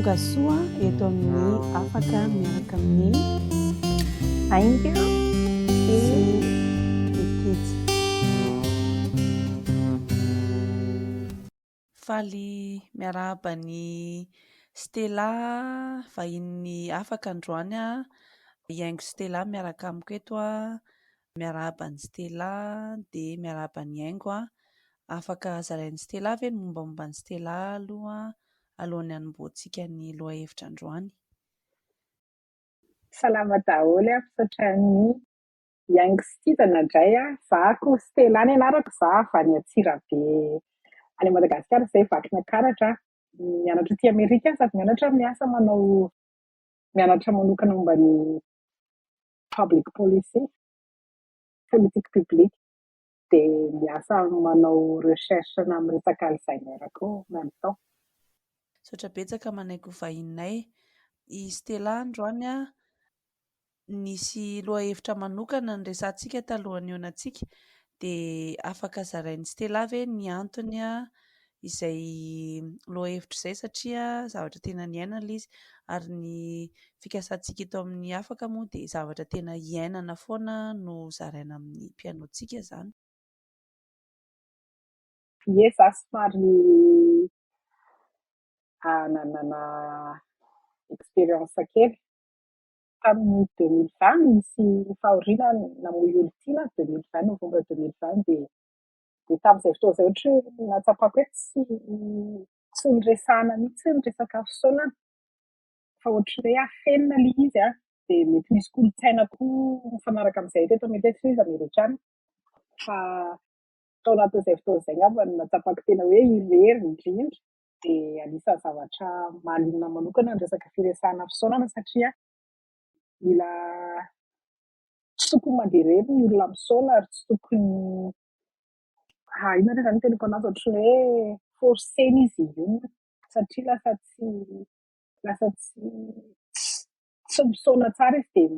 tonga soa eto amin'ny afaka miaraka amin'ny aindio sy ititsy. Faly miarahaba ny Stella vahin'ny afaka androany a. Iaingo Stella miaraka amiko eto a. Miarahaba ny Stella dia miarahaba ny Iaingo a. Afaka zarain'ny Stella ve ny mombamomba ny Stella aloha alohan'ny hanomboantsika ny loha hevitra androany. salama daholo misaotra ny Iaingo sy Kizana indray a. Zahako Stella ny anarako, za avy any Antsirabe any Madagasikara, izay vaky niankaratra mianatra aty Amerika sady mianatra miasa mianatra manokana momba ny public policy, politique publique, dia miasa manao recherche amin'ny resaka Alzheimer koa même temps. Saotra betsaka manaiky ho vahinay. I Stella androany a, nisy loha hevitra manokana ny resantsika talohan'ny onantsika dia afaka zarain'ny Stella ve ny antony a izay loha hevitra izay, satria zavatra tena niainana izy ary ny fikasantsika eto amin'ny afaka moa dia zavatra tena iainana foana no zaraina amin'ny mpiainoantsika izany. Ie, za somary nanana expérience kely tamin'ny 2020, nisy fahoriana namoy olo tiana 2020, novembre 2020, dia tamin'izay fotoana izay ohatra hoe natsapako hoe tsy niresahana mihitsy ny resaka fisaonana, fa ohatra hoe afenina ilay izy a, dia mety misy kolontsaina koa mifanaraka amin'izay teto mety hoe izy Amerikana, fa tao anatin'izay fotoana izay angamba no natsapako tena hoe irery indrindra, dia anisan'ny zavatra mahaliana manokana ny resaka firesahana fisaonana, satria mila tsy tokony mandeha irery ny olona misaona ary tsy tokony inona indray izany teniko anazy, ohatra ny hoe forcena izy hiomana, satria lasa tsy misaona tsara izy dia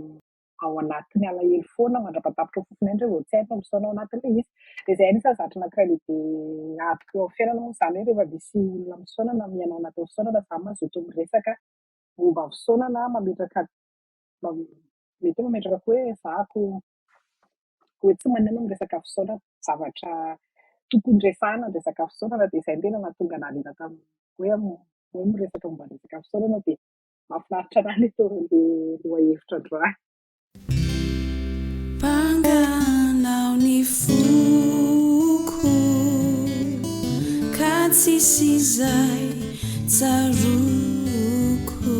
ao anatin'ny alahelo foana mandrapatapitra ao fofony indray vao tsy hainy fa misaona ao anatin'ilay izy. Dia izay anisan'ny zavatra anankiray lehibe adiko eo amin'ny fiainana moa izany, hoe rehefa misy olona misaonana miaina ao anatin'ny fisaonana, za mazoto miresaka momba fisaonana, mametraka koa hoe zahako hoe tsy manino ny resaka fisaonana, zavatra tokony resahana ny resaka fisaonana, dia izay tena nahatonga nahaliana tamin'ny hoe miresaka momba ny resaka fisaonana, dia mahafinaritra anahy ilay loha hevitra androany. Panganao ny foko ka tsisy izay tsaroko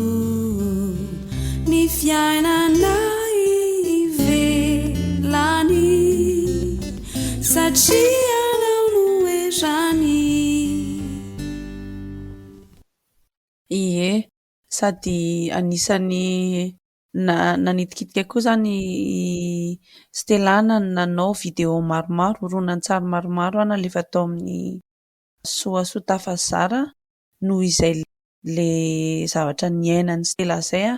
ny fiainanay ivelany satria anao no erany. Ie, sady anisany nanitikitika koa zany Stella nanao video maromaro, horonan-tsary maromaro nalefa tao amin'ny Soasoa Tafazara noho izay le zavatra niainan'ny Stella izay a.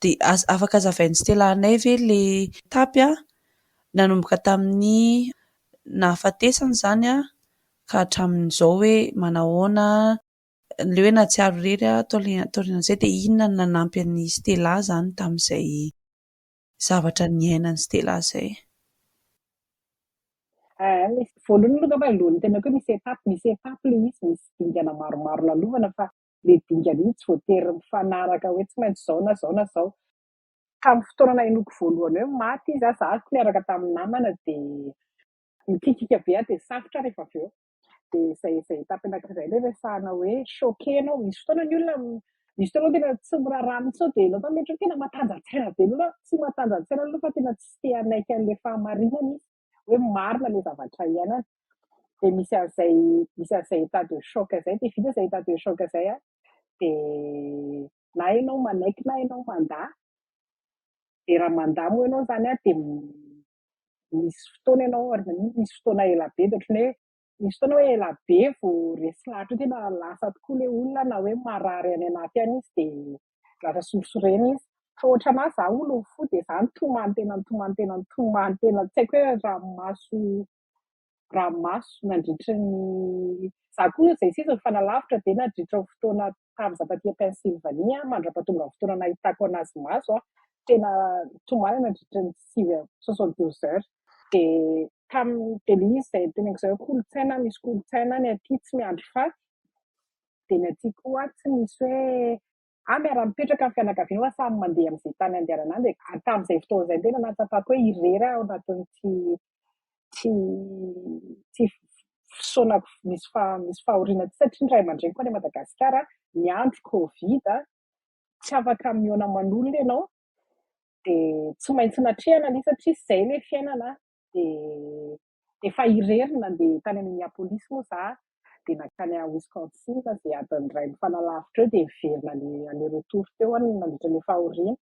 Dia afaka zavain'ny Stella anay ve le etapy a nanomboka tamin'ny nahafatesany izany a ka hatramin'izao hoe manahoana ilay hoe natsiaro irery taorian'izay, dia inona no nanampy an'ny Stella izany tamin'izay zavatra niainan'ny Stella izay. Voalohany aloha angamba alohany tena hoe misy etapy ilay izy, misy dingana maromaro lalovana, fa ilay dingana iny tsy voatery mifanaraka hoe tsy maintsy zao na zao na zao. Tamin'ny fotoana nahainoako voalohany hoe maty izy, zahako niaraka tamin'ny namana dia mikikika be dia safotra rehefa avy eo. Dia izay etapy anankiray ilay resahana hoe choqué ianao. Misy fotoana ny olona tena tsy miraharaha mihitsy dia ianao mety tena matanjatsaina be aloha, tsy matanjatsaina aloha fa tena tsy te hanaiky an'ilay fahamarinana izy hoe marina ilay zavatra iainana. Dia misy an'izay état de choc izay, dia vita izay état de choc izay a, dia na ianao manaiky na ianao mandahy, dia raha mandahy moa ianao izany a, dia misy fotoana ianao misy fotoana ela be, dia ohatran'ny hoe misy fotoana hoe ela be vao resy lahatra, tena lasa tokoa ilay olona na hoe marary any anaty any izy dia lasa sorosorena izy. Fa ohatra anahy za olo fo dia za nitomany tena, tsy haiko hoe ranomaso ranomaso nandritry ny za koa izay sisa mifanalavitra dia nandritra ny fotoana tamin'izaho taty Pennsylvanie mandrapahatonga ny fotoana nahitako anazy maso tena tomany nandritra ny 72 heures dia dia ilay izy izay teneniko izay kolontsaina misy kolontsaina ny aty tsy miandry faty dia ny aty koa tsy misy hoe miara-mipetraka amin'ny fianakaviana fa samy mandeha amin'izay tany andehanana any dia tamin'izay fotoana izay tena nahatsapako hoe irery ao anatin'ity tsy fisaonako misy fahoriana ty satria ny ray aman-dreny koa any Madagasikara niandro Covid tsy afaka mihaona aman'olona ianao dia tsy maintsy natrehana ilay satria izay ilay fiainana dia efa irery nandeha tany Minneapolis moa za dia nakany Wisconsin dia adin'ny iray mifanalavitra eo dia miverina any retour teo nandritra ilay fahoriana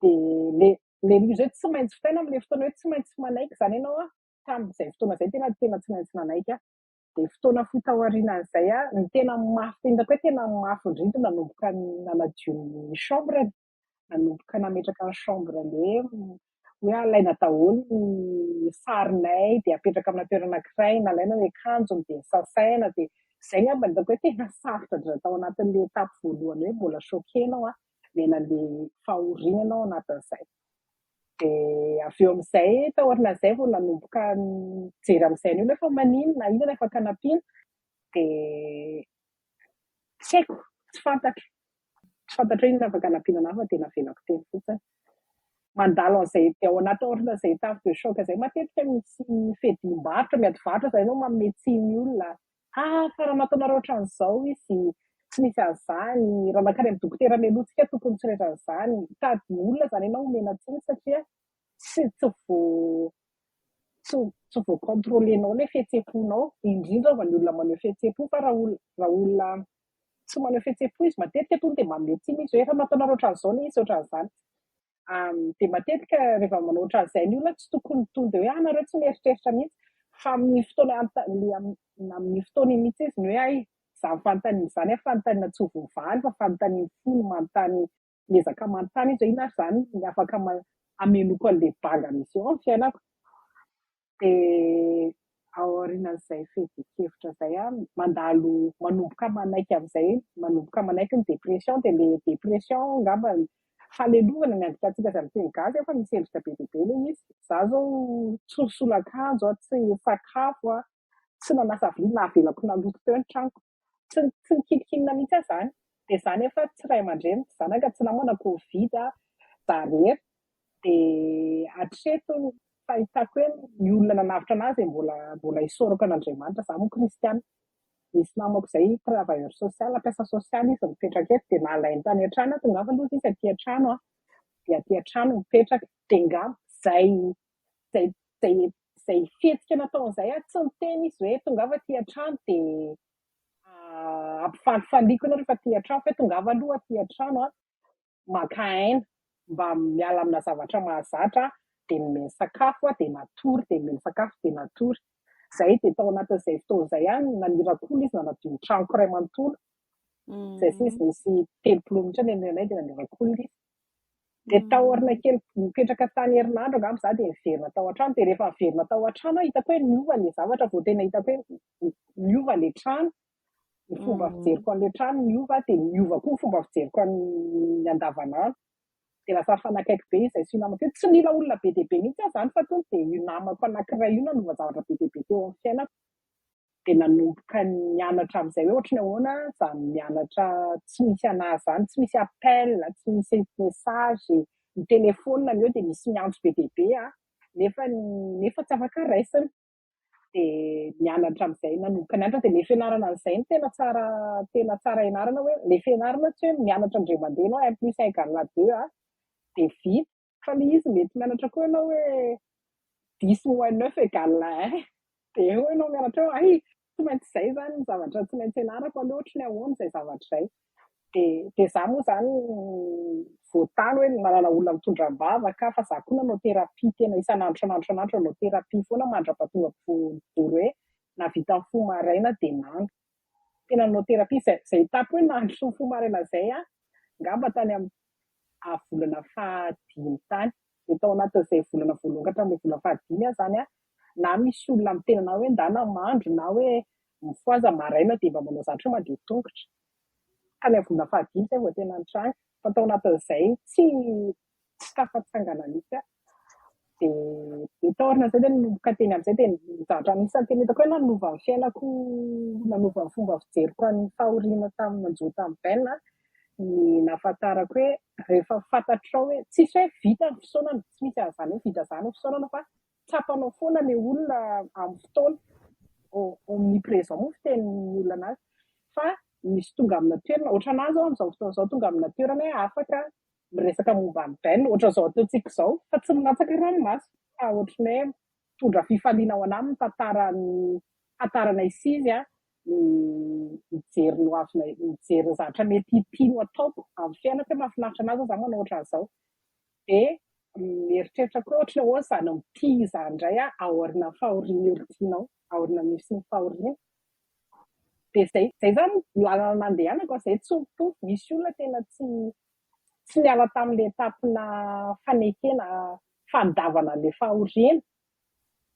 dia ilay izay tsy maintsy fitaina amin'ilay fotoana hoe tsy maintsy manaiky izany ianao tamin'izay fotoana izay tena tsy maintsy nanaiky dia fotoana fitaorianan'izay ny tena mafy tendako hoe tena mafy indrindra nanomboka nanadio ny chambre nanomboka nametraka ny chambre hoe alaina daholo ny sarinay dia apetraka amina toerana anankiray nalaina ilay akanjony dia sasaina dia izay ngamba hitako hoe tena sarotra indrindra tao anatin'ilay etape voalohany hoe mbola choqué ianao menan'ilay fahoriana ianao anatin'izay dia avy eo amin'izay taorinan'izay vao nanomboka jery amin'izay ny olona efa maninona inona efa kanampiana dia tsy haiko tsy fantatro hoe inona efa kanampiana anahy fa tena velako teny fotsiny mandalo an'izay dia ao anaty taorinan'izay étape de choc izay matetika misy fehdim-barotra miady varotra izay ianao manome tsiny ny olona fa raha nataonareo ohatran'izao izy tsy misy an'izany raha mankany amin'ny dokotera mialohantsika tokony tsy rehetra an'izany tady ny olona izany ianao omena tsiny satria tsy voakontrolenao ilay fihetseham-ponao indrindra fa ny olona maneho fihetseham-po fa raha olona tsy maneho fihetseham-po izy matetika tony dia manome tsiny izy hoe raha nataonareo ohatran'izao ny izy ohatran'izany dia matetika rehefa manao ohatran'izay ny olona tsy tokony tonga hoe nareo tsy mieritreritra mihitsy fa amin'ny fotoana amin'ny fotoana mihitsy izy ny hoe za fanontaniana izany fanontaniana tsy ho voavaly fa fanontaniana fony manontany lezaka manontany izy hoe inona izany ny afaka amenoko an'ilay baga misy eo amin'ny fiainako dia ao aorianan'izay fehezin-kevitra izay mandalo manomboka manaiky amin'izay manomboka manaiky ny dépression dia ilay dépression ngamba falelovana ny andikatsika izay miteny gasy fa misy endrika be dia be ilay izy za zao tsy solon-akanjo tsy sakafo tsy nanasa vilia nahavelako naloto teo ny tranoko tsy nikinikinina mihitsy izany dia izany efa tsy ray aman-dreny zanaka tsy namana Covid za rery dia hatreto fahitako hoe ny olona nanavitra anazy mbola hisorako an'Andriamanitra za moa kristiana misy namako izay travailleur social mpiasa sosialy izy mipetraka eto dia nalainy tany an-trano tongava aloha izy aty an-trano dia aty an-trano mipetraka dia ngamba izay fihetsika nataon'izay tsy niteny izy hoe tongava aty an-trano dia ampifalifaliako ianao rehefa aty an-trano fa tongava aloha aty an-trano maka aina mba miala amina zavatra mahazatra dia nomeny sakafo dia natory dia nomeny sakafo dia natory izay dia tao anatin'izay fotoan'izay nanirakola izy nanadio ny tranoko iray manontolo izay izy misy telopolo minitra ny anay dia nanirakola izy dia taorina kely mipetraka tany herinandro angamba za dia miverina tao an-trano dia rehefa miverina tao an-trano hitako hoe niova ilay zavatra vao tena hitako hoe niova ilay trano ny fomba fijeriko an'ilay trano niova dia niova koa ny fomba fijeriko ny andavanandro dia lasa fanakaiky be izay sy namako hoe tsy mila olona be dia be mihitsy izany fa tony dia io namako anankiray io nanova zavatra be dia be teo amin'ny fiainako dia nanomboka nianatra amin'izay hoe ohatry ny ahoana za mianatra tsy misy anahy izany tsy misy appel tsy misy message ny telefona ny eo dia misy miantso be dia be nefa tsy afaka raisiny dia nianatra amin'izay nanomboka nianatra dia ilay fianarana an'izay no tena tsara ianarana hoe ilay fianarana tsy hoe mianatra indray mandeha ianao 1+1=2 dia vita fa ilay izy mety mianatra koa ianao hoe 10-9=1 dia eo ianao mianatra hoe tsy maintsy izay izany ny zavatra tsy maintsy ianarako aloha ohatry ny ahoana izay zavatra izay dia za moa izany voatany hoe manana olona mitondram-bavaka fa za koa nanao terapia tena isan'andro nanao terapia foana mandra-pahatonga vory hoe navita ny fo maraina dia nandro tena nanao terapia izay etape hoe nandro sy ny fo maraina izay ngamba tany amin'ny volana fahadimy tany dia tao anatin'izay volana voalohany hatramin'ny volana fahadimy zany na misy olona miteny anao hoe ndana mandro na hoe mifoaza maraina dia mba manao zavatra mandeha tongotra. Ka ny avona fahadimy izay vao tena nitranga fa tao anatin'izay tsy tafatsangana mihitsy. Dia taorina izay dia nanomboka teny amin'izay dia ny zavatra anisan'ny tena hitako hoe nanova ny fiainako, nanova ny fomba fijeriko ny fahoriana tamin'ny nanjoa tamin'ny baina. Ny nahafantarako hoe rehefa fantatrao hoe tsisy hoe vita ny fisaonana, tsy misy an'izany hoe vita izany ny fisaonana fa tsapanao foana ilay olona amin'ny fotoana omnipresent moa fitenin'ny olona anazy. Fa misy tonga amina toerana ohatranahy zao amin'izao fotoana izao tonga amina toerana hoe afaka miresaka momba ny baina ohatran'izao ataontsika izao fa tsy minatsaka ranomasy fa ohatran'ny hoe mitondra fifaliana ao anahy mitantara tantaranay sy izy mijery no avy mijery zavatra mety tiany ataoko amin'ny fiainako hoe mahafinaritra anazy zao manao ohatran'izao. Dia mieritreritako hoe ohatran'ny hoe izany mity izany indray aoriana fahoriana eo aoriana misy ny fahoriana. Dia izay zany lalana nandehanako izay tsy misy olona tena tsy niala tamin'ilay etapina fanekena fandavana an'ilay fahoriana.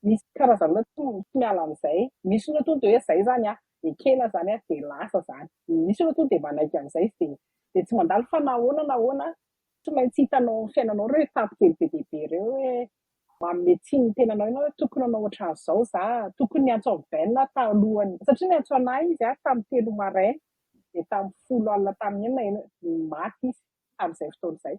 Misy karazana olona tsy miala amin'izay. Misy olona tonga dia hoe izay zany ekena zany dia lasa zany. Misy olona tonga dia manaiky amin'izay dia tsy mandalo fa nahoana tsy maintsy hitanao amin'ny fiainanao ireo etapy kely be dia be ireo hoe manome tsiny ny tenanao ianao hoe tokony hanao ohatran'izao za, tokony niantso amin'ny baina talohany satria niantso anahy izy tamin'ny 3 maraina dia tamin'ny 10 alina tamin'ny maty izy tamin'izay fotoana izay.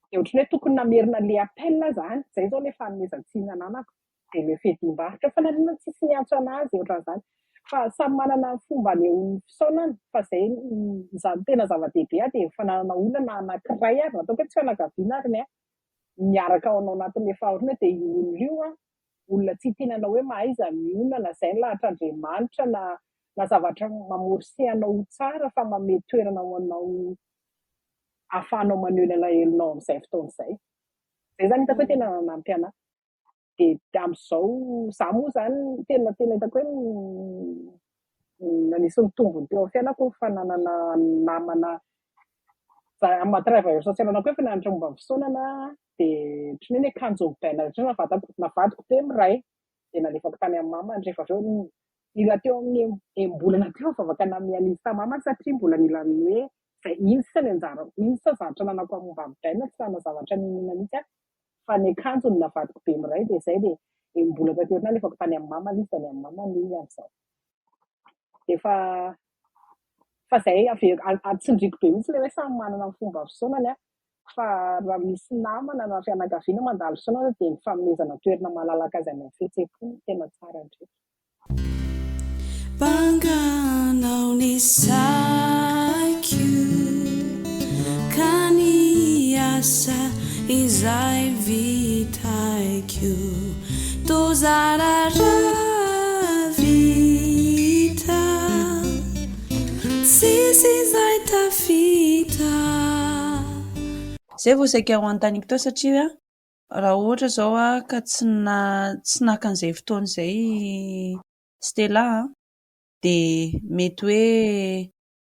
Dia ohatran'ny hoe tokony namerina ilay appel zany, izay izao ilay fanomezan-tsiny ananako. Dia ilay fehdim-barotra fa nanina tsisy niantso anazy ohatran'izany. Fa samy manana fomba aneo fisaonana fa izay izany tena zava-dehibe dia ny fananana olona anankiray ary natao hoe tsy fianakaviana ary miaraka ao anatin'ilay fahoriana dia io olona io olona tsy tenanao hoe mahaiza mionana izay ny lahatr'Andriamanitra na zavatra mamorissehanao tsara fa manome toerana ho anao ahafahanao maneho ny elahelinao amin'izay fotoana izay. Izay zany hitako hoe tena nanampy anahy. Dia amin'izao izaho moa zany tena hitako hoe anisan'ny tombony teo amin'ny fiainako ny fananana namana amin'ny travailleur social anako hoe fananatra momba ny fisaonana dia ohatran'ny hoe ny akanjo baina rehetra navadiko teo miray dia nalefako tany amin'ny mamany rehefa avy eo nila teo amin'ny embolana teo vavaka namiha an'izy tamin'ny mamany satria mbola nila ny hoe iny sisa ny anjara iny sisa zavatra nanako momba ny baina tsy sana zavatra ninona mihitsy fa ny akanjo ny navadiko be miray dia izay dia embolana teo na nalefako tany amin'ny mamany izy tany amin'ny mamany izy amin'izao. Dia fa izay atsindriko be mihitsy ilay hoe samy manana ny fomba fisaonany fa raha misy namana na fianakaviana mandalo fisaonana dia ny fanomezana toerana malalaka azy amin'ny fihetseham-po tena tsara indrindra. Banganao ny saiko ka ny asa izay vitaiko tozarara vita tsisy izay tafita. Izay vao saika ho an-taniko tao satria raha ohatra zao ka tsy naka an'izay fotoana izay Stella dia mety hoe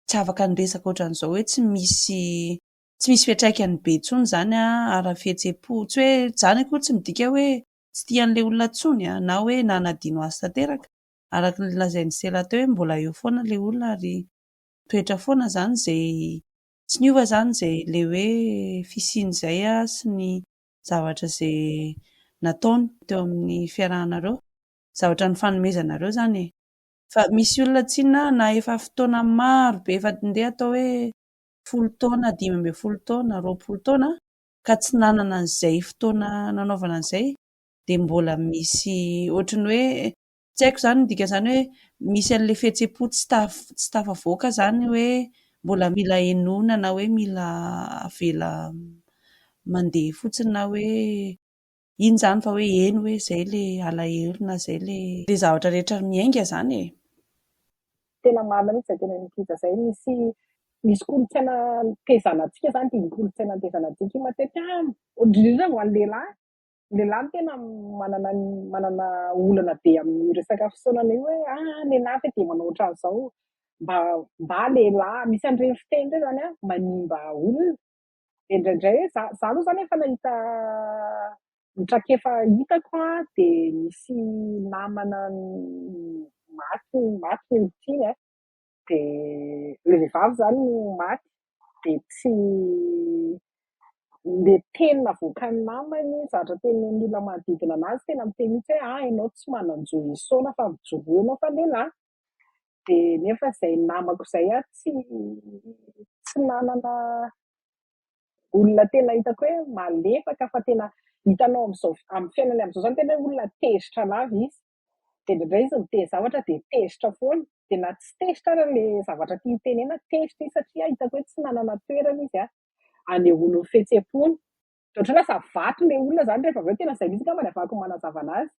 tsy afaka niresaka ohatran'izao hoe tsy misy fiantraikany be intsony izany ara-fihetseham-po tsy hoe izany akory tsy midika hoe tsy tian'ilay olona intsony na hoe nanadino azy tanteraka araka ny lazain'ny Stella teo hoe mbola eo foana ilay olona ary toetra foana izany izay tsy niova izany izay ilay hoe fisiany izay sy ny zavatra izay nataony teo amin'ny fiarahanareo, zavatra ny fanomezanareo izany e. Fa misy olona tsinona na efa fotoana maro be efa ndeha atao hoe 10 taona, 12 taona, 20 taona ka tsy nanana an'izay fotoana nanaovana an'izay dia mbola misy ohatran'ny hoe tsy haiko izany ny dika izany hoe misy an'ilay fihetseham-po tsy tafavoaka izany hoe mbola mila henoina na hoe mila avela mandeha fotsiny na hoe iny izany fa hoe heno hoe izay ilay alahelo na izay ilay zavatra rehetra miainga izany e. Tena marina mihitsy izay tena nikita izay misy kolontsaina tezanantsika izany dia kolontsaina tezanantsika matetika indrindra ho an'ny lehilahy. Ny lehilahy tena manana olana be amin'ny resaka fisaonana io hoe lehilahy dia manao ohatran'izao mba lehilahy misy an'ireny fiteny ireny izany manimba olona. Dia indraindray izaho aloha izany efa nahita Ny trakefa hitako dia misy namana maty ankehitriny dia ilay vehivavy izany no maty dia tsy ilay teny navoakan'ny namany, zavatra tenin'ny olona manodidina anazy tena miteny mihitsy hoe ianao tsy manan-jo isaona fa mijoro ianao fa lehilahy. Dia nefa izay namako izay tsy nanana olona tena hitako hoe malefaka fa tena hitanao amin'izao amin'ny fiainany amin'izao izany tena hoe olona tezitra lava izy. Dia indraindray izy miteny zavatra dia tezitra foana. Dia na tsy tezitra ary ilay zavatra tiany tenena, tezitra izy satria hitako hoe tsy nanana toerana izy hanehoana ny fihetseham-pony. Dia ohatran'ny hoe lasa vaky ilay olona izany rehefa avy eo tena izay mihitsy angambany ahafahako manazava anazy.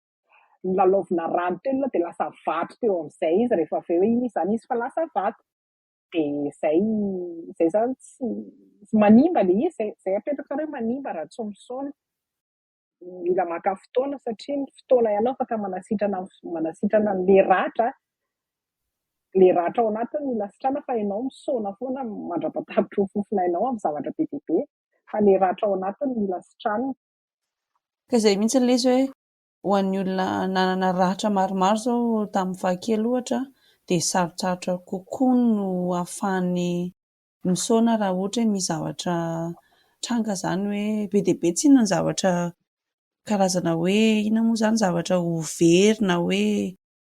Nylalaovina rano teo ilona dia lasa vaky teo amin'izay izy rehefa avy eo hoe iny izany izy fa lasa vaky. Dia izay izany tsy manimba ilay izy, izay apetraka hoe manimba raha tsy misaona. Mila maka fotoana satria ny fotoana ihany ao afaka manasitrana an'ilay ratra. Ilay ratra ao anatiny mila sitrana fa ianao misaona foana mandrapahatapitra ho fofonainao amin'ny zavatra be dia be. Fa ilay ratra ao anatiny mila sitrana. Ka izay mihitsy ilay izy hoe ho an'ny olona nanana ratra maromaro izao tamin'ny fahankely ohatra dia sarotsarotra kokoa no ahafahany misaona raha ohatra hoe misy zavatra tranga izany hoe be dia be tsy inona ny zavatra karazana hoe inona moa izany zavatra ho very na hoe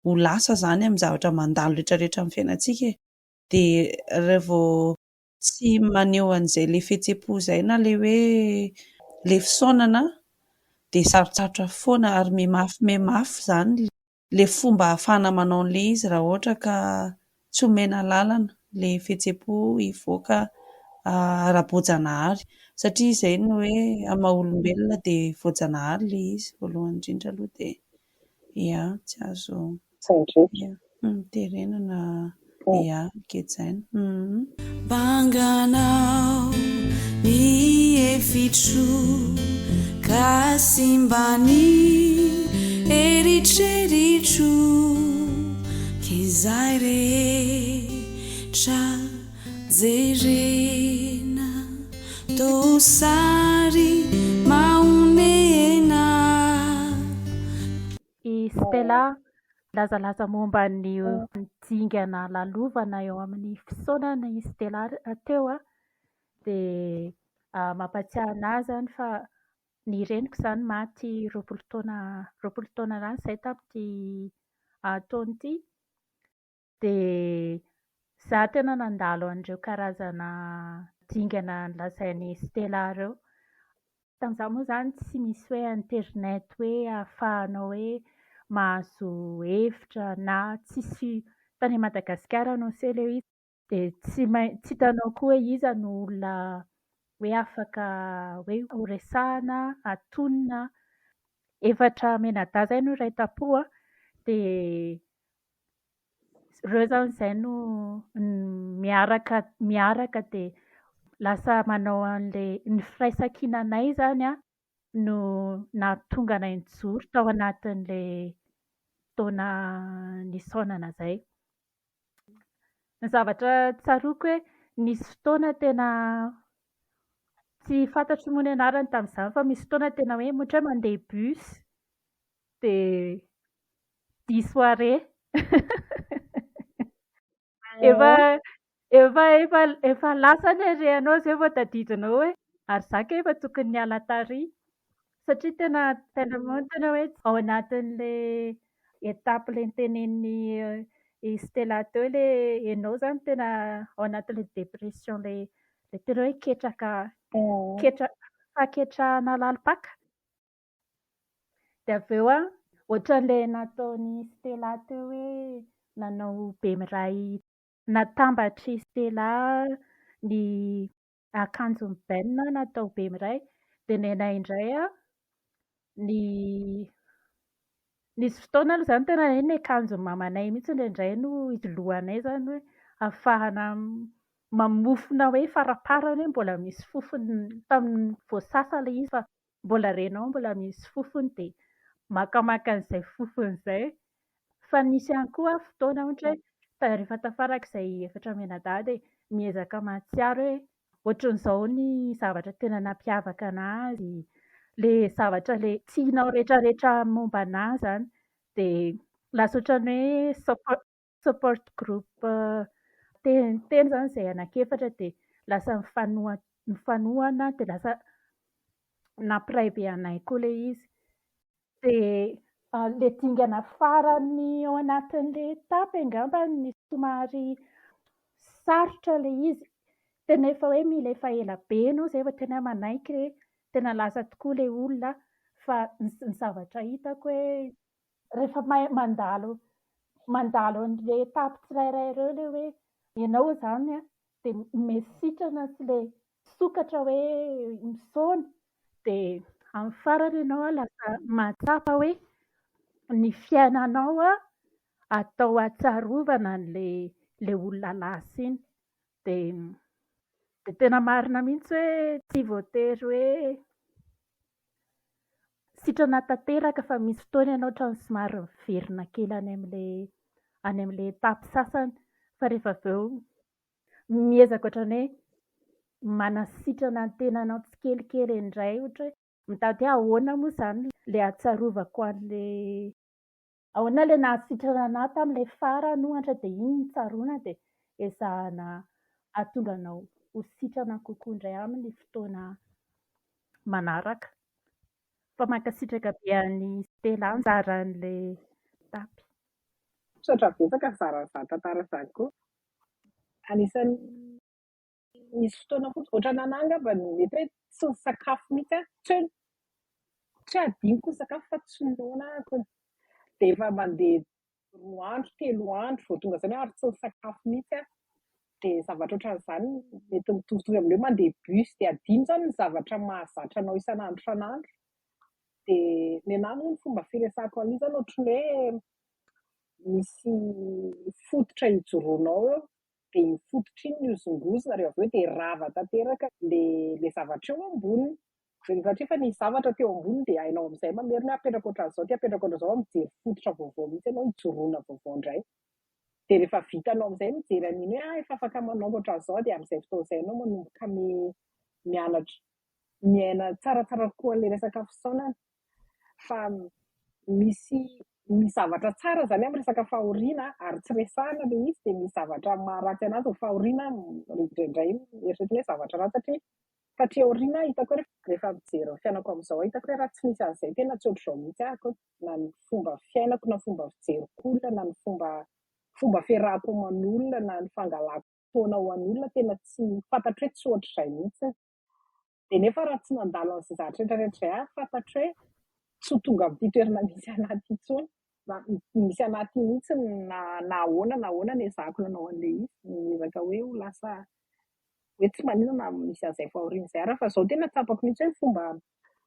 ho lasa izany amin'ny zavatra mandalo rehetrarehetra amin'ny fiainantsika. Dia rehefa vao tsy maneho an'izay ilay fihetseham-po izay na ilay hoe ilay fisaonana dia sarotsarotra foana ary mihamafy izany ilay fomba ahafahana manao an'ilay izy raha ohatra ka tsy omena lalana ilay fihetseham-po hivoaka ara-boajanahary satria izay no hoe amin'ny maha-olombelona dia voajanahary ilay izy voalohany indrindra aloha dia tsy azo terenana ankehitriny. Banganao ny efitro kasimbany eritreritro izay rehetra jerena tosary maonena. I Stella lazalaza momba ny dingana lalovana eo amin'ny fisaonana i Stella teo dia mampatsiahy anazy izany fa ny reniko izany maty roapolo taona rany izay tamin'ity taona ity. Dia za tena nandalo an'ireo karazana dingana nolazain'ny Stella ireo. Tamin'izaho moa izany tsy misy hoe internet hoe ahafahanao hoe mahazo hevitra na tsisy tany Madagasikara no se ilay izy dia tsy hitanao koa hoe iza no olona hoe afaka hoe ho resahana, atonina. Efatra menada izay no iray tapo dia ireo izany izay no miaraka dia lasa manao an'ilay ny firaisan-kinanay izany no nahatonga anay nijoro tao anatin'ilay taona nisaonana izay. Ny zavatra tsaroako hoe nisy fotoana tena tsy fantatro moa ny anarany tamin'izany fa misy fotoana tena hoe ohatra hoe mandeha bus dia diso soirée. Efa lasa ny areanao izay vao tadidinao hoe ary zaka efa tokony niala tary satria tena hoe ao anatin'ilay etapy ilay notenenin'ny Stella teo ilay ianao izany tena ao anatin'ilay depression ilay tena hoe fahaketrahana lalipaka. Dia avy eo ohatran'ilay nataon'ny Stella teo hoe nanao bemiray natambatry Stella ny akanjo bainina natao bemiray dia nenay indray nisy fotoana aloha izany tena hoe ny akanjo mamanay mihitsy indraindray no idolohanay izany hoe ahafahana mamofona hoe faraparany hoe mbola misy fofony tamin'ny voasasa ilay izy fa mbola renao mbola misy fofony dia makamaka an'izay fofony izay. Fa nisy ihany koa fotoana ohatra hoe rehefa tafarak'izay efatra menada dia miezaka mahatsiaro hoe ohatran'izao ny zavatra tena nampiavaka anazy, le zavatra le tianao rehetrarehetra momba anahy zany dia lasa ohatran'ny hoe support group teny zany izay anankefatra dia lasa mifanohana dia lasa nampiray be anay koa ilay izy. Dia ilay dingana farany ao anatin'ilay tapy angamba ny somary sarotra ilay izy. Tena efa hoe mila efa ela be ianao izay vao tena manaiky hoe tena lasa tokoa ilay olona fa ny zavatra hitako hoe rehefa mandalo an'ilay tapy tsirairay ireo ilay hoe ianao izany dia misitrana sy ilay sokatra hoe misaona dia amin'ny farany ianao lasa mahatsapa hoe ny fiainanao atao ahatsiarovana an'ilay olona lasa iny dia tena marina mihitsy hoe tsy voatery hoe sitrana tanteraka fa misy fotoana ianao ohatran'ny somary miverina kely any amin'ilay etapy sasany fa rehefa avy eo miezaka ohatran'ny hoe manasitrana ny tenanao tsikelikely indray ohatra hoe mitady hoe ahoana moa izany ilay ahatsiarovako an'ilay ahoana ilay nahasitrana anahy tamin'ilay farany ohatra dia iny no tsaroana dia ezahana ahatonga anao ho sitrana kokoa indray amin'ny fotoana manaraka. Fa mankasitraka be an'i Stella anjaran'ilay tapy. Misaotra betsaka zarany izany tantara izany koa. Anisan'ny misy fotoana fotsy ohatrany anahy angamba mety hoe tsy nisakafo mihitsy tsy hadinoko ny sakafo fa tsy noana dia efa mandeha 3 andro 3 andro vao tonga izany ary tsy nisakafo mihitsy dia zavatra ohatran'izany mety mitovitovy amin'ilay mandeha bus dia adino izany ny zavatra mahazatra anao isan'andro dia ny anahy moa ny fomba firesahako an'io izany ohatran'ny hoe misy fototra hijoroanao eo dia iny fototra iny miozongozona rehefa avy eo dia rava tanteraka ilay zavatra eo amboniny satria efa ny zavatra teo amboniny dia hainao amin'izay mamerina apetraka ohatran'izao ty apetraka ohatran'izao mijery fototra vaovao mihitsy ianao hijoroana vaovao indray dia rehefa vitanao amin'izay mijery an'iny hoe efa afaka manao ohatran'izao dia amin'izay fotoan'izay ianao manomboka mianatra miaina tsaratsara koa an'ilay resaka fisaonana fa misy zavatra tsara izany amin'ny resaka fahoriana ary tsy resahana ilay izy dia misy zavatra maharatsy anazy ao fahoriana indraindray eritreretina hoe zavatra ratsy satria aoriana hitako hoe rehefa mijery ny fiainako amin'izao hitako hoe raha tsy misy an'izay tena tsy ohatr'izao mihitsy ahako na ny fomba fiainako na fomba fijeriko olona na ny fomba fiarahako aman'olona na ny fangalako fotoana ho an'olona tena tsy fantatra hoe tsy ohatr'izay mihitsy dia nefa raha tsy nandalo an'izay zavatra rehetrarehetra izay fantatra hoe tsy ho tonga amin'ity toerana misy anaty intsony misy anaty mihitsy na ahoana ny ezahako nanao an'ilay izy miezaka hoe ho lasa hoe tsy maninona misy an'izay fahoriana izay ara fa izao tena tsapako mihitsy hoe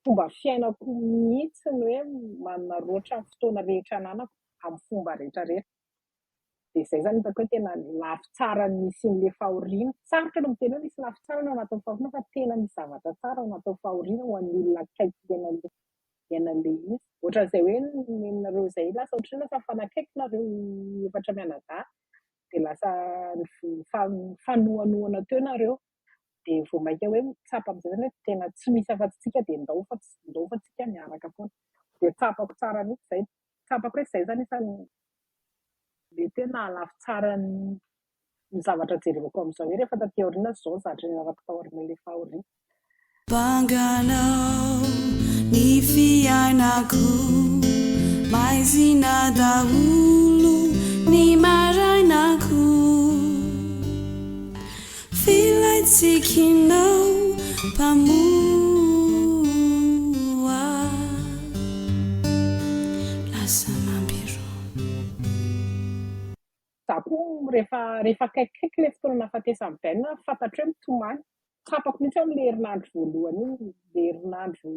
fomba fiainako mihitsy ny hoe manaroatra ny fotoana rehetra ananako amin'ny fomba rehetrarehetra dia izay zany hitako hoe tena lafy tsara misy n'ilay fahoriana sarotra no miteny hoe misy lafy tsara no anatin'ny fahoriana fa tena misy zavatra tsara ao anatin'ny fahoriana ho an'ny olona akaiky ianan'ilay izy ohatran'izay hoe nenareo izay lasa ohatran'ny lasa mifanakaiky nareo efatra mianadahy dia lasa fanohanohana teo nareo dia vao mainka hoe tsapa amin'izay zany hoe tena tsy misy afa-tsika dia ndao fa tsika miaraka foana dia tsapako tsara mihitsy izay tsapako hoe izay zany isany mety hoe nahalafy tsara ny zavatra jerevako amin'izao hoe rehefa taty aoriana izao zavatra ny afaka tao aoriana ilay fahoriana Banganao ny fiainako maizina daholo ny marainako filatsikinao mpamoa lasa mambiro za koa rehefa akaikikaiky ilay fotoana nahafatesan'ny baina fantatra hoe mitomany tsapako mihitsy amin'ilay herinandro voalohany iny ilay herinandro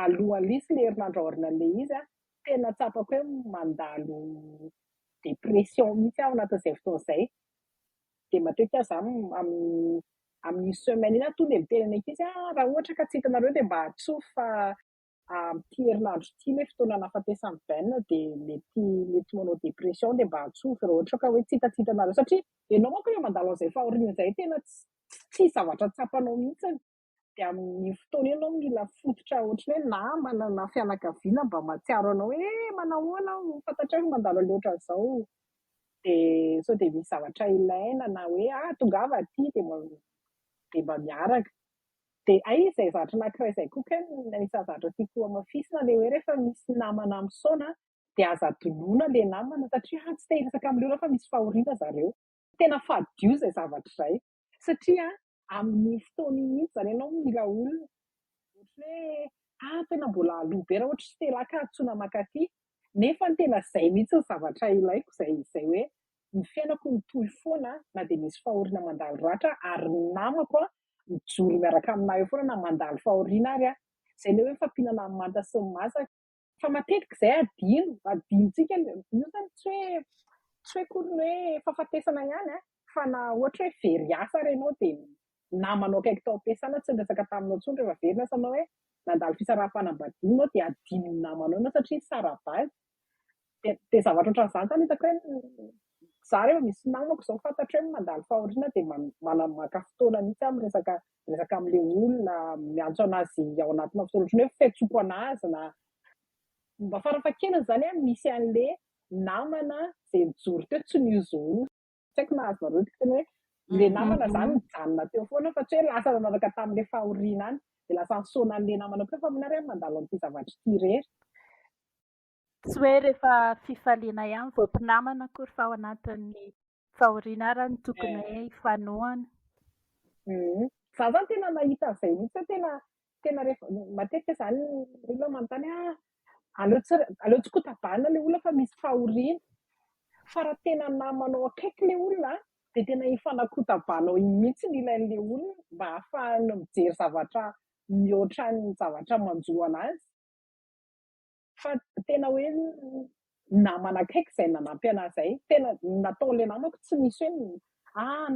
alohan'ilay izy ilay herinandro aorian'ilay izy tena tsapako hoe mandalo depression mihitsy ao anatin'izay fotoan'izay dia matetika za amin'ny semaine iny tonga dia miteny an'ankizy raha ohatra ka tsy hitanareo dia mba atsof fa amin'ity herinandro ity ilay fotoana nahafatesan'ny baina dia mety manao depression dia mba atsof raha ohatra ka hoe tsy hitanareo satria ianao manko hoe mandalo an'izay fahoriana izay tena tsy zavatra tsapanao mihitsy dia amin'ny fotoana io ianao mila fototra ohatry hoe namana na fianakaviana mba mahatsiaro anao hoe manahoana fantatrao hoe mandalo aleha ohatran'izao. Dia sao dia misy zavatra ilaina na hoe tongava aty dia mba miaraka. Dia izay zavatra anankiray izay koa kay anisan'ny zavatra tiako hamafisina ilay hoe rehefa misy namana misaona dia aza doloina ilay namana satria tsy te hiresaka amin'ilay olona fa misy fahoriana zareo. Tena fadio izay zavatra izay satria amin'ny fotoana iny mihitsy zany ianao mila olona. Ohatra hoe tena mbola aloha be raha ohatra Stella ka antsoina mankaty nefa tena izay mihitsy ny zavatra ilaiko izay hoe ny fiainako mitohy foana na dia misy fahoriana mandalo ratra ary ny namako mijoro miaraka aminahy eo foana na mandalo fahoriana ary izay ilay hoe mifampihinana manta sy ny masaka. Fa matetika izay adinontsika io zany tsy hoe kory hoe fahafatesana ihany fa na ohatra hoe very asa ary ianao dia namanao akaiky tao am-piasana tsy niresaka taminao intsony rehefa very ny asanao hoe nandalo fisaraha-panambadiana ianao dia adino ny namanao ianao satria sara-bazy. Dia zavatra ohatran'izany zany hitako hoe za rehefa misy namako izao fantatra hoe mandalo fahoriana dia maka fotoana mihitsy miresaka amin'ilay olona miantso anazy ao anatina fotoana ohatry ny hoe fiantsoko anazy na mba farafahakeliny zany misy an'ilay namana izay mijoro teo tsy niuzo olona. Tsy haiko na azonareo tena hoe ilay namana zany mijanona teo foana fa tsy hoe lasa nanaraka tamin'ilay fahoriana any dia lasa nisaona an'ilay namana koa fa minary hoe mandalo an'ity zavatra ity rery. Tsy hoe rehefa fifaliana ihany vao mpinamana akory fa ao anatin'ny fahoriana ary no tokony hoe hifanohana. Za zany tena nahita an'izay mihitsy hoe tena rehefa matetika zany olona manontany aleo tsy kotabana ilay olona fa misy fahoriana. Fa raha tena namanao akaiky ilay olona dia tena ifanakotabanao iny mihitsy ny ilain'ilay olona mba ahafahana mijery zavatra mihoatra ny zavatra manjo anazy. Fa tena hoe namana akaiky izay nanampy anazy izay. Tena nataon'ilay namako tsy misy hoe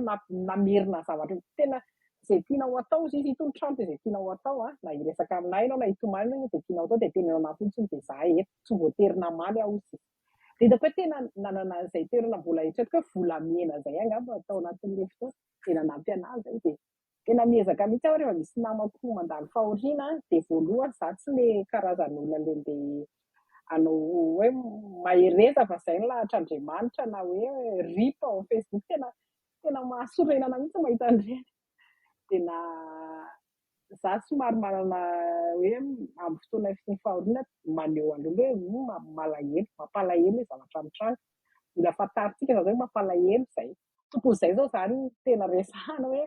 namerina zavatra tena izay tianao atao izy itony trano dia izay tianao atao na hiresaka aminahy ianao na hitomany ianao izay tianao atao dia tenenao anahy fotsiny dia za eto tsy voatery namaly aho izy. Dia hitako hoe tena nanana izay toerana mbola hitako hoe volamena izay angamba atao anatin'ilay fotoana dia nanampy anahy izay dia tena miezaka mihitsy aho rehefa misy namako mandalo fahoriana dia voalohany za tsy ilay karazan'olona lehibe anao hoe mahereza fa izay ny lahatra Andriamanitra na hoe ripa ao Facebook tena mahasorenana mihitsy mahita an'ireny. Dia za somary manana hoe amin'ny fotoana fisian'ny fahoriana maneho an'olona hoe malahelo mampalahelo hoe zavatra mitranga mila fantarintsika za hoe mampalahelo izay. Tokony izay zao zany tena resahana hoe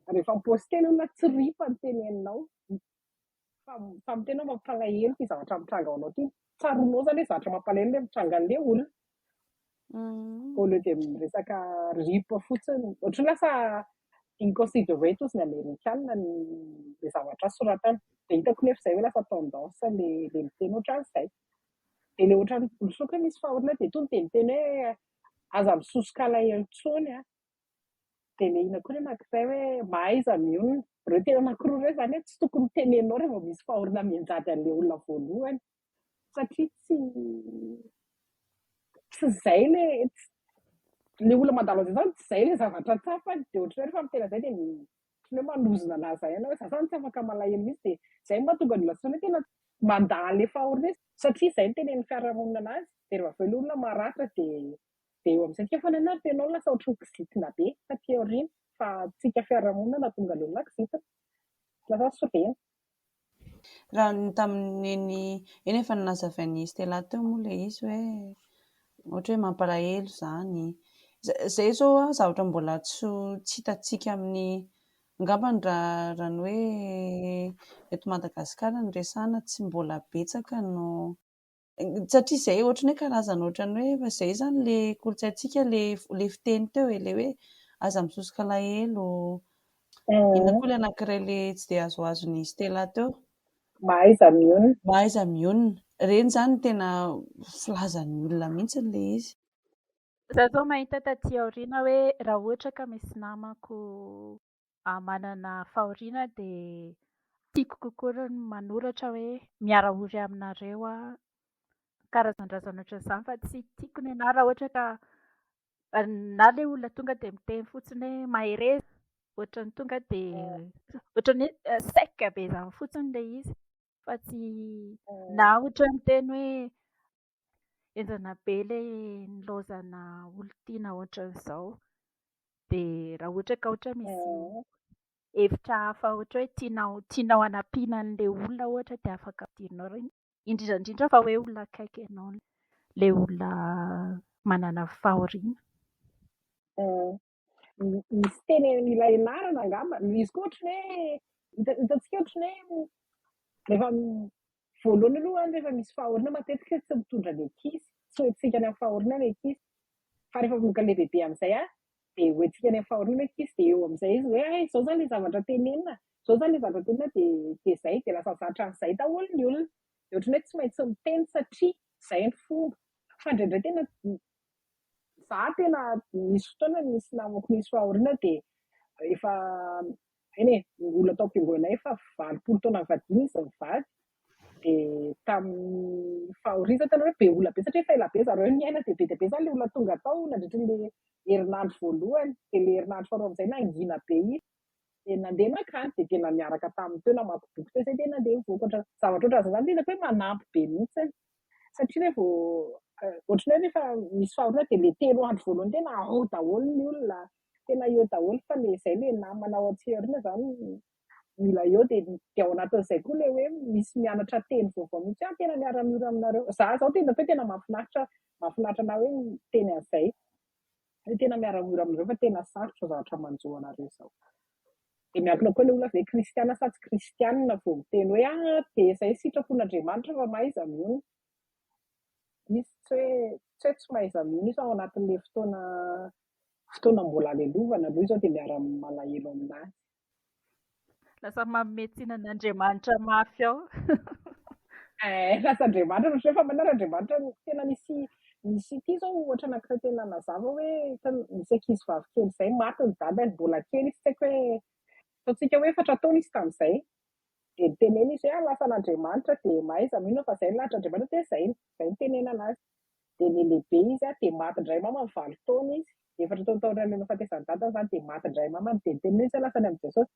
rehefa mipaosty ilay olona tsy ripa ny teneninao fa miteny hoe mampalahelo ity zavatra mitranga ao anao ity. Tsaroanao zany hoe zavatra mampalahelo ilay mitranga an'ilay olona. Au lieu dia miresaka ripa fotsiny ohatry ny lasa inconsiderate hozy ny Amerikana ilay zavatra soratana. Dia hitako nefa izay hoe lasa tendance ilay miteny ohatran'izay. Dia ilay ohatran'ny bolosoka hoe misy fahoriana dia tony dia miteny hoe aza misosoka alahelo intsony dia ilay ina koa hoe anankiray hoe mahaiza miona. Ireo tena anankiroa ireo zany hoe tsy tokony tenenao rehefa misy fahoriana mianjady an'ilay olona voalohany satria tsy izay ilay olona mandalo an'izay zany tsy izay ilay zavatra tsapany. Dia ohatry hoe rehefa mitena izay dia hoe manozona anazy zay ianao hoe za zany tsy afaka malahelo mihitsy dia izay mahatonga ny olona hoe tena mandala ilay fahoriana satria izay no tenen'ny fiarahamonina anazy. Dia rehefa avy eo ilay olona maratra dia eo amin'izay tika foana ianao tenao lasa ohatry ny kizitina be taty aoriana fa tsika fiarahamonina nahatonga ilay olona kizitina lasa sorena. Raha ny tamin'ny eny efa nazavain'ny Stella teo moa ilay izy hoe ohatra hoe mampalahelo izany. Izay zao zavatra mbola tsy hitantsika amin'ny angambany raha ny hoe eto Madagasikara ny resahana tsy mbola betsaka no satria izay ohatran'ny hoe karazana ohatran'ny hoe efa izay zany ilay kolontsaintsika ilay fiteny teo ilay hoe aza misosoka alahelo. Inona koa ilay anankiray ilay tsy dia azoazon'ny Stella teo? Mahaiza miona. Mahaiza miona. Ireny zany tena filazan'ny olona mihitsy ilay izy. Izaho zao mahita taty aoriana hoe raha ohatra ka misy namako manana fahoriana dia tiako kokoa ny manoratra hoe miara-ory aminareo karazan-drazana ohatran'izany fa tsy tiako ny raha ohatra ka na ilay olona tonga dia miteny fotsiny hoe mahereza ohatran'ny tonga dia ohatran'ny hoe sec be izany fotsiny ilay izy fa tsy na ohatran'ny teny hoe enjana be ilay nilaozana olon-tiana ohatran'izao dia raha ohatra ka ohatra misy hevitra hafa ohatra hoe tianao hanampiana an'ilay olona ohatra dia afaka ampidirinao ireny indrindra indrindra fa hoe olona akaiky ianao ilay olona manana fahoriana. Misy teny mila ianarana angamba izy koa ohatra hoe hitantsika ohatra hoe rehefa voalohany aloha rehefa misy fahoriana matetika tsy mitondra ny ankizy tsy hoentsika any amin'ny fahoriana ny ankizy fa rehefa vonka lehibehibe amin'izay dia hoentsika any amin'ny fahoriana ny ankizy dia eo amin'izay izy hoe izao zany ilay zavatra tenenina izao zany ilay zavatra tenenina dia izay dia lasa zatra an'izay daholo ny olona dia ohatra hoe tsy maintsy miteny satria izay ny fomba fa indraindray tena za tena misy fotoana misy namako misy fahoriana dia efa eny olona tao am-piangonana efa 20 taona mivadina izy mivady dia tamin'ny fahoriana tena hoe be olona be satria efa ela be zareo niaina dia be dia be zany ilay olona tonga tao nandritran'ilay herinandro voalohany dia ilay herinandro faharoa amin'izay nangina be izy dia nandeha nakany dia tena miaraka tamin'ny teo namaky boky teo izay dia nandeha mivoaka zavatra ohatran'izany zany tena hoe manampy be mihitsy satria rehefa ohatran'ny hoe rehefa misy fahoriana dia ilay 3 andro voalohany tena ao daholo ny olona tena eo daholo fa ilay izay ilay namana ao atsihariana zany mila eo dia ao anatin'izay koa ilay hoe misy mianatra teny vaovao mihitsy tena miara-miora aminareo za zao tena hoe tena mahafinaritra na hoe teny an'izay hoe tena miara-miora aminareo fa tena sarotra zavatra manjo anareo zao dia miankina koa ilay olona ve kristiana sa tsy kristianina vao miteny hoe dia izay sitrapon'Andriamanitra fa maiza miona izy tsy hoe tsy maiza miona izy ao anatin'ilay fotoana mbola alelovana aloha izao dia miara-malahelo aminazy. Lasa mametsiana an'Andriamanitra mafy ao. Lasa Andriamanitra no efa manara Andriamanitra tena misy ity zao ohatra anankiray tena mazava hoe misy ankizy vavikely izay maty ny dadany mbola kely izy tsy haiko hoe ataontsika hoe 4 taona izy tamin'izay dia tenena izy hoe lasa n'Andriamanitra dia maiza mino fa izay lahatra Andriamanitra dia izay tenena anazy dia ny lehibe izy dia maty indray mamany 9 taona izy 4 taona ilay fahatesan'ny dadany zany dia maty indray mamany dia tenena izy lasa ny amin'i Jesosy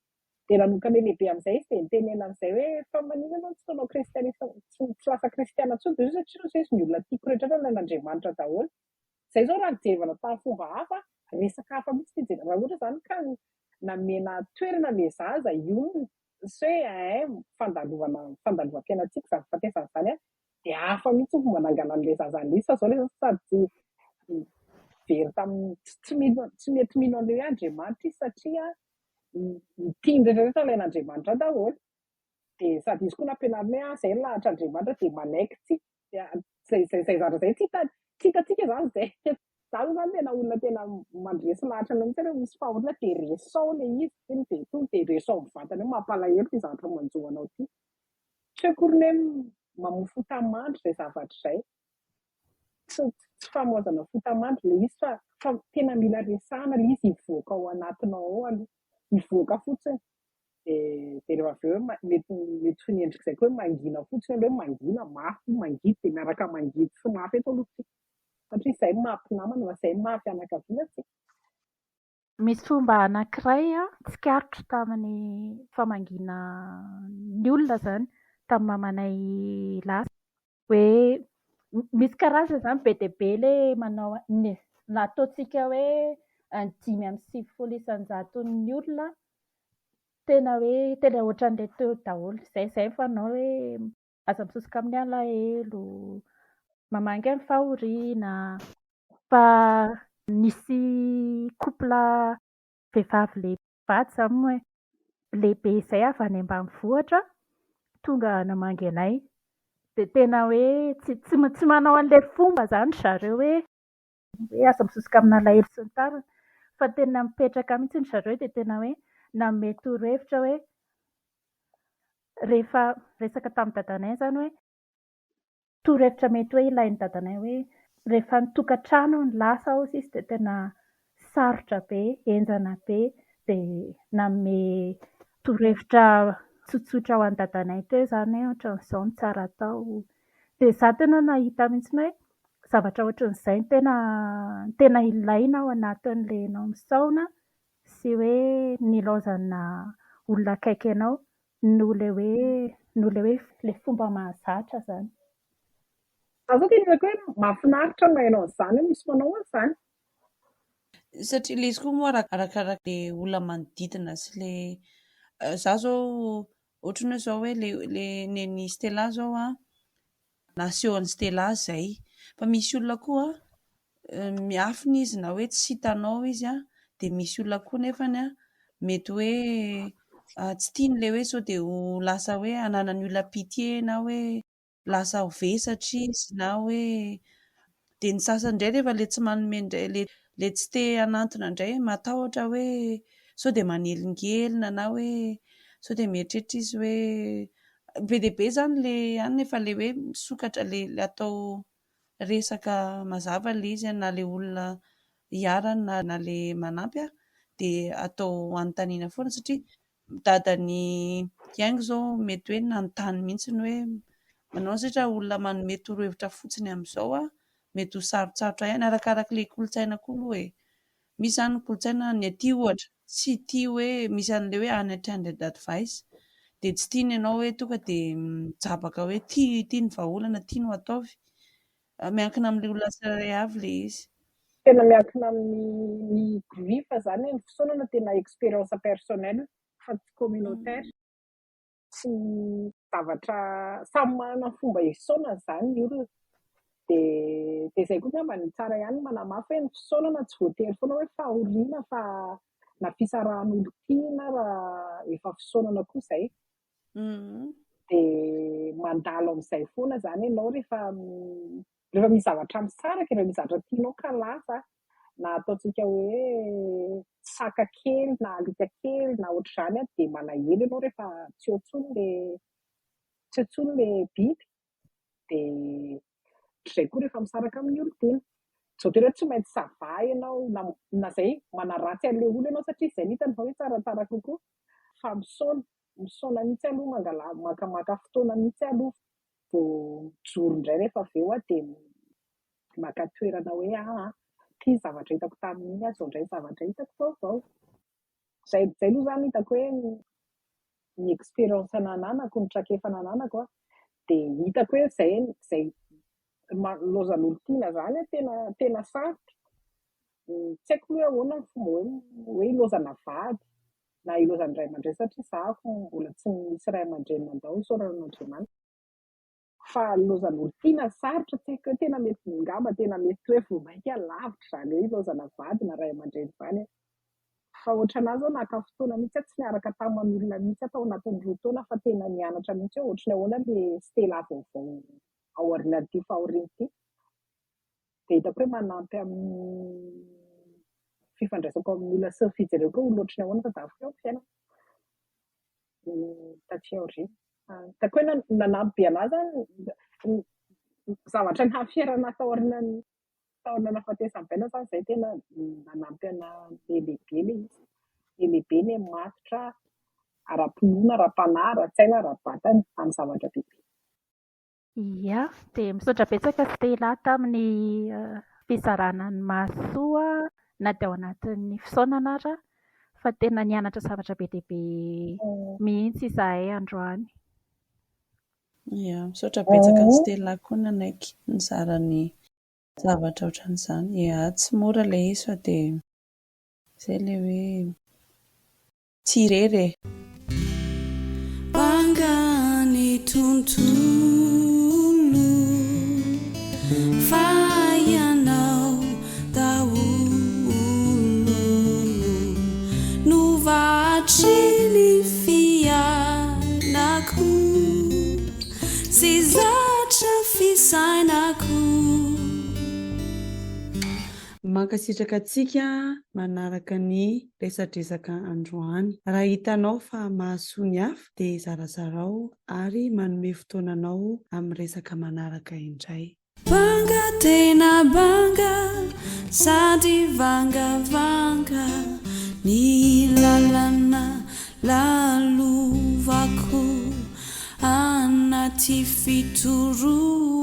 dia nanokana lehibe amin'izay izy dia nitenena amin'izay hoe fa manina ianao tsy taonao kristianista tsy lasa kristiana intsony dia satria izy ny olona tiako rehetra n'Andriamanitra daholo izay zao raha jerevana tamin'ny fomba hafa resaka hafa mihitsy ty raha ohatra zany ka namena toerana ilay zaza ionona sy hoe fandalovampianatsika zany fatesana izany dia hafa mihitsy ny fomba nangana an'ilay zaza an'isy fa zao ilay sady very tamin'ny tsy mety mino an'ilay hoe Andriamanitra izy satria tiany rehetrarehetra ilain'Andriamanitra daholo dia sady izy koa nampianarina hoe izay lahatra Andriamanitra dia manaikitsy izay zatra izay tsy hitantsika zany izay zany zany tena olona tena mandresy lahatra na mihitsy hoe misy fahoriana dia resao ilay izy teny dia tonga dia resao mivantana hoe mampalahelo ty zavatra manjoanao ty tsy hoe kory hoe mamofo tamandry izay zavatra izay tsy famoazana fotamandry ilay izy fa tena mila resahana ilay izy hivoaka ao anatinao ao aloha hivoaka fotsiny dia rehefa avy eo mety finendrika izay koa hoe mangina fotsiny aloha hoe mangina mafy mangidy dia miaraka mangidy sy mafy eto aloha ty satria izay mampinamana fa izay mafy-anakaviana tsika. Misy fomba anankiray tsikaritro tamin'ny famangina ny olona izany tamin'ny mamanay lasa hoe misy karazana izany be dia be ilay manao nataontsika hoe 5-9 isan-jaton'ny olona tena hoe tena ohatran'ilay teo daholo izay fanao hoe aza misosoka amin'ny alahelo mamangy amin'ny fahoriana fa nisy kopla vehivavy lehibe izany hoe lehibe izay avy any ambanivohitra tonga namangy anay dia tena hoe tsy manao an'ilay fomba izany zareo hoe aza misosoka amin'ny alahelo sy ny tariny fa tena mipetraka mihitsy ny zareo dia tena hoe nanome torohevitra hoe rehefa resaka tamin'ny dadanay izany hoe torohevitra mety hoe ilain'ny dadanay hoe rehefa ny-tokantrano ny lasa ozy izy dia tena sarotra be, enjana be dia nanome torohevitra tsotsotra ho an'ny dadanay teo izany hoe ohatran'izao ny tsara atao dia izaho tena nahita mihitsy hoe zavatra ohatran'izay tena ilaina ao anatin'ilay anao misaona sy hoe ny ilaozana olona akaiky ianao no le hoe fomba mahazatra zany. Azo tena hoe mahafinaritra no hainao an'izany hoe misy manao an'izany. Satria ilay izy koa moa arakaraka le olona manodidina sy le za zao ohatra ny hoe zao hoe le neny Stella zao naseho an'i Stella zay. Fa misy olona koa miafina izy na hoe tsy hitanao izy dia misy olona koa nefany mety hoe tsy tiany le hoe sao dia ho lasa hoe hananany olona pitié na hoe lasa ho vesatra izy na hoe dia ny sasany indray rehefa le tsy manome indray le tsy te hanantona indray matahotra hoe sao dia manelingelina na hoe sao dia mieritreritra izy hoe be dia be zany le any efa le hoe misokatra le atao resaka mazava le izy na le olona hiarana na le manampy dia atao anontaniana foana satria dadan'ny Kiaingo zao mety hoe nanontany mihitsy ny hoe manao satria olona manome torohevitra fotsiny amin'izao mety ho sarotsarotra ihany arakaraka le kolontsaina koa aloha misy zany kolontsaina ny aty ohatra tsy tia hoe misy an'le hoe unintended advice dia tsy tiany ianao hoe tonga dia mijabaka hoe tia ny vahaolana tia no ataovy miankina amin'ilay olona tsirairay avy le izy. Tena miankina amin'ny grifa zany ny fisaonana tena expérience personnelle fa tsy communautaire. Tsy zavatra samy manana fomba hisaonana zany ny olona dia izay koa ngamba ny tsara ihany manamafy hoe ny fisaonana tsy voatery foana hoe fahoriana fa na fisarahan'olon-tiana raha efa fisaonana koa izay. Dia mandalo amin'izay foana zany ianao rehefa misy zavatra misaraka rehefa misy zavatra tianao ka lasa na ataontsika hoe saka kely na alika kely na ohatr'izany dia malahelo ianao rehefa tsy eo intsony le biby dia izay koa rehefa misaraka amin'ny olon-tiana tsy voatery hoe tsy maintsy sava ianao na izay manaratsy an'ilay olona ianao satria izay ny hitany fa hoe tsaratsara kokoa fa misaona mihitsy aloha makamaka fotoana mihitsy aloha vao mijoro indray rehefa avy eo dia maka toerana hoe ity zavatra hitako tamin'iny zao indray zavatra hitako vaovao. Izay aloha zany hitako hoe ny expérience nananako ny trakefa nananako dia hitako hoe izay lozan'olon-tiana zany tena sarotra. Tsy haiko hoe ahoana ny fomba hoe ilozana vady na ilozana ray aman-dreny satria zahako mbola tsy misy ray aman-dreny mandao isaoran'Andriamanitra. Fa ilozan'olon-tiana sarotra tsy haiko hoe tena mety ngamba tena mety hoe vao mainka lavitra izany hoe ilozana vady na ray aman-dreny izany. Fa ohatranazy aho naka fotoana mihitsy tsy niaraka taman'olona mihitsy tao anatin'ny roa taona fa tena nianatra mihitsy hoe ohatrany ahoana le Stella vaovao aorian'ity fahorian'ity. Dia hitako hoe manampy amin'ny fifandraisako amin'ny olona sy ny fijereko hoe olona ohatrany ahoana tadaviko eo fiainana taty aoriana. Hitako hoe nanampy be anazy zavatra nahafiarana taorina nahafatesam-baina zany izay tena nanampy ana lehibe le izy. Lehibe ny matotra ara-pinoana, ara-panahy, ara-tsaina, ara-batana amin'ny zavatra bebe. Ia, dia misaotra betsaka Stella tamin'ny fizarana ny mahasoa na dia ao anatin'ny fisaonana ara fa tena nianatra zavatra be dia be mihitsy izahay androany. Ia, misaotra betsaka ny Stella koa nanaiky nizara ny zavatra ohatran'izany. Ia, tsy mora ilay izy fa dia izay ilay hoe tsy irery Banga ny tontolo fayanao daholo no vatry ny fiainako sy zatra fisainako. Mankasitraka antsika manaraka ny resadresaka androany. Raha hitanao fa mahasoa ny hafa dia zarazarao ary manome fotoananao amin'ny resaka manaraka indray. Banga tena banga sady vangavanga ny lalana lalovako anaty fitorovako.